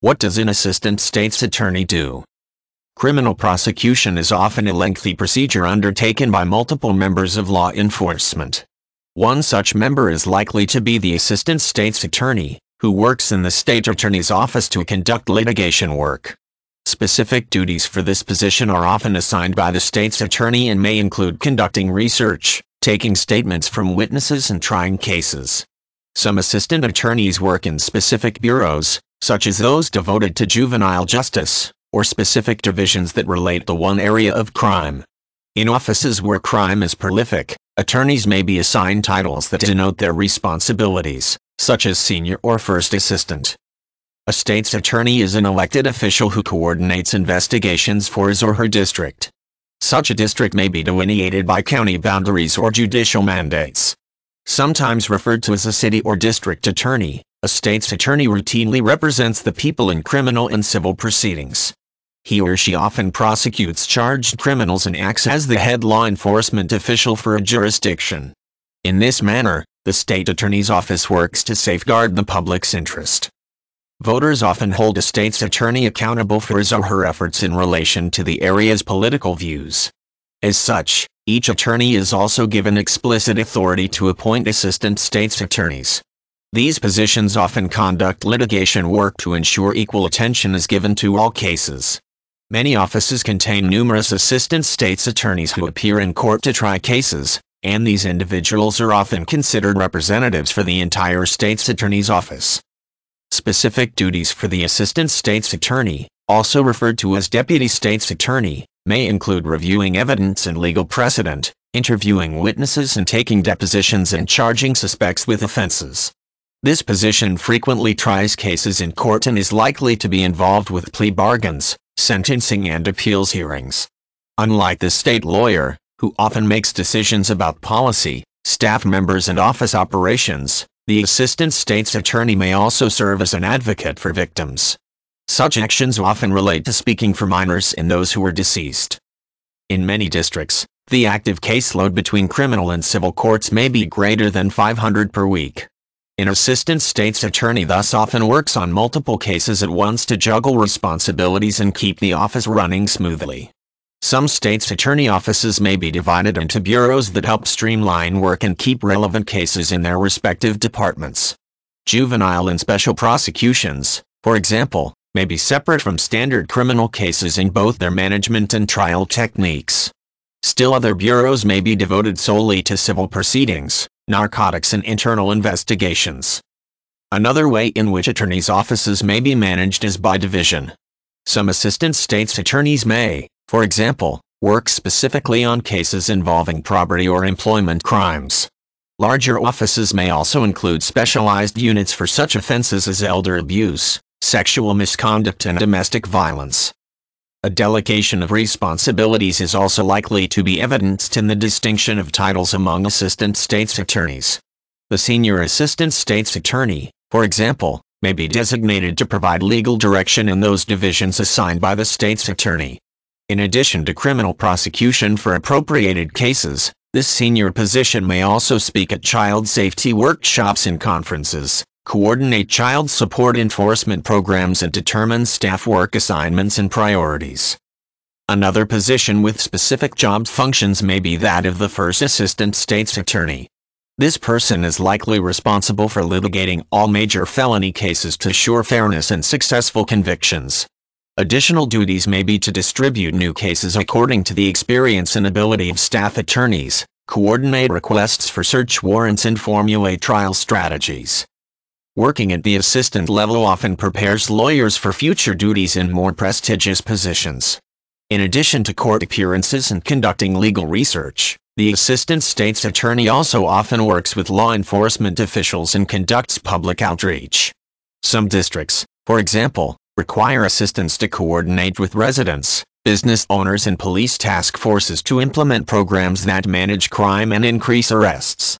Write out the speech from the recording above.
What does an assistant state's attorney do? Criminal prosecution is often a lengthy procedure undertaken by multiple members of law enforcement. One such member is likely to be the assistant state's attorney, who works in the state attorney's office to conduct litigation work. Specific duties for this position are often assigned by the state's attorney and may include conducting research, taking statements from witnesses, and trying cases. Some assistant attorneys work in specific bureaus, such as those devoted to juvenile justice, or specific divisions that relate to one area of crime. In offices where crime is prolific, attorneys may be assigned titles that denote their responsibilities, such as senior or first assistant. A state's attorney is an elected official who coordinates investigations for his or her district. Such a district may be delineated by county boundaries or judicial mandates. Sometimes referred to as a city or district attorney, a state's attorney routinely represents the people in criminal and civil proceedings. He or she often prosecutes charged criminals and acts as the head law enforcement official for a jurisdiction. In this manner, the state attorney's office works to safeguard the public's interest. Voters often hold a state's attorney accountable for his or her efforts in relation to the area's political views. As such, each attorney is also given explicit authority to appoint assistant state's attorneys. These positions often conduct litigation work to ensure equal attention is given to all cases. Many offices contain numerous assistant state's attorneys who appear in court to try cases, and these individuals are often considered representatives for the entire state's attorney's office. Specific duties for the assistant state's attorney, also referred to as deputy state's attorney, may include reviewing evidence and legal precedent, interviewing witnesses and taking depositions and charging suspects with offenses. This position frequently tries cases in court and is likely to be involved with plea bargains, sentencing and appeals hearings. Unlike the state lawyer, who often makes decisions about policy, staff members and office operations, the assistant state's attorney may also serve as an advocate for victims. Such actions often relate to speaking for minors and those who are deceased. In many districts, the active caseload between criminal and civil courts may be greater than 500 per week. An assistant state's attorney thus often works on multiple cases at once to juggle responsibilities and keep the office running smoothly. Some state's attorney offices may be divided into bureaus that help streamline work and keep relevant cases in their respective departments. Juvenile and special prosecutions, for example, may be separate from standard criminal cases in both their management and trial techniques. Still, other bureaus may be devoted solely to civil proceedings, narcotics and internal investigations. Another way in which attorneys' offices may be managed is by division. Some assistant state's attorneys may, for example, work specifically on cases involving property or employment crimes. Larger offices may also include specialized units for such offenses as elder abuse, sexual misconduct and domestic violence. A delegation of responsibilities is also likely to be evidenced in the distinction of titles among assistant state's attorneys. The senior assistant state's attorney, for example, may be designated to provide legal direction in those divisions assigned by the state's attorney. In addition to criminal prosecution for appropriated cases, this senior position may also speak at child safety workshops and conferences, coordinate child support enforcement programs and determine staff work assignments and priorities. Another position with specific job functions may be that of the first assistant state's attorney. This person is likely responsible for litigating all major felony cases to assure fairness and successful convictions. Additional duties may be to distribute new cases according to the experience and ability of staff attorneys, coordinate requests for search warrants and formulate trial strategies. Working at the assistant level often prepares lawyers for future duties in more prestigious positions. In addition to court appearances and conducting legal research, the assistant state's attorney also often works with law enforcement officials and conducts public outreach. Some districts, for example, require assistants to coordinate with residents, business owners and police task forces to implement programs that manage crime and increase arrests.